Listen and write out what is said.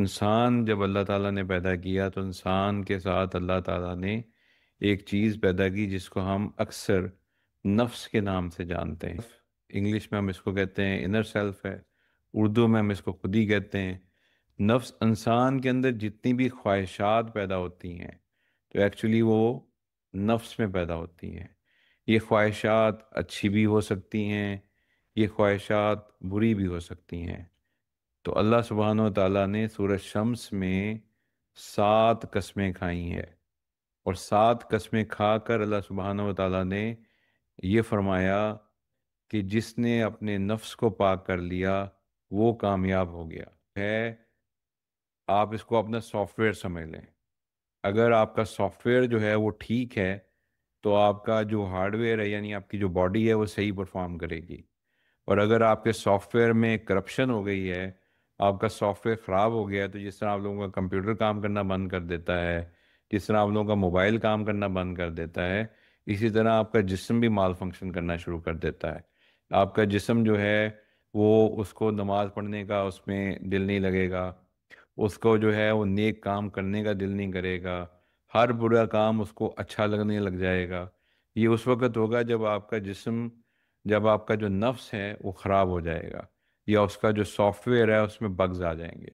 انسان جب اللہ تعالیٰ نے پیدا کیا تو انسان کے ساتھ اللہ تعالیٰ نے ایک چیز پیدا کی جس کو ہم اکثر نفس کے نام سے جانتے ہیں۔ انگلش میں ہم اس کو کہتے ہیں انر سیلف ہے، اردو میں ہم اس کو خود ہی کہتے ہیں۔ نفس، انسان کے اندر جتنی بھی خواہشات پیدا ہوتی ہیں تو ایکچولی وہ نفس میں پیدا ہوتی ہیں۔ یہ خواہشات اچھی بھی ہو سکتی ہیں، یہ خواہشات بری بھی ہو سکتی ہیں۔ تو اللہ سبحانہ و تعالیٰ نے سورہ شمس میں 7 قسمیں کھائی ہیں، اور 7 قسمیں کھا کر اللہ سبحانہ و تعالیٰ نے یہ فرمایا کہ جس نے اپنے نفس کو پاک کر لیا وہ کامیاب ہو گیا ہے۔ آپ اس کو اپنا سافٹ ویئر سمجھ لیں۔ اگر آپ کا سافٹ ویئر جو ہے وہ ٹھیک ہے تو آپ کا جو ہارڈ ویئر ہے، یعنی آپ کی جو باڈی ہے، وہ صحیح پرفارم کرے گی۔ اور اگر آپ کے سافٹ ویئر میں کرپشن ہو گئی ہے، آپ کا سافٹ ویئر خراب ہو گیا ہے، تو جس طرح آپ لوگوں کا کمپیوٹر کام کرنا بند کر دیتا ہے، جس طرح آپ لوگوں کا موبائل کام کرنا بند کر دیتا ہے، اسی طرح آپ کا جسم بھی مال فنکشن کرنا شروع کر دیتا ہے۔ آپ کا جسم جو ہے وہ، اس کو نماز پڑھنے کا اس میں دل نہیں لگے گا، اس کو جو ہے وہ نیک کام کرنے کا دل نہیں کرے گا، ہر برا کام اس کو اچھا لگنے لگ جائے گا۔ یہ اس وقت ہوگا جب آپ کا جسم، جب آپ کا جو نفس ہے وہ خراب ہو جائے گا، یا اس کا جو سافٹ ویئر ہے اس میں بگز آ جائیں گے۔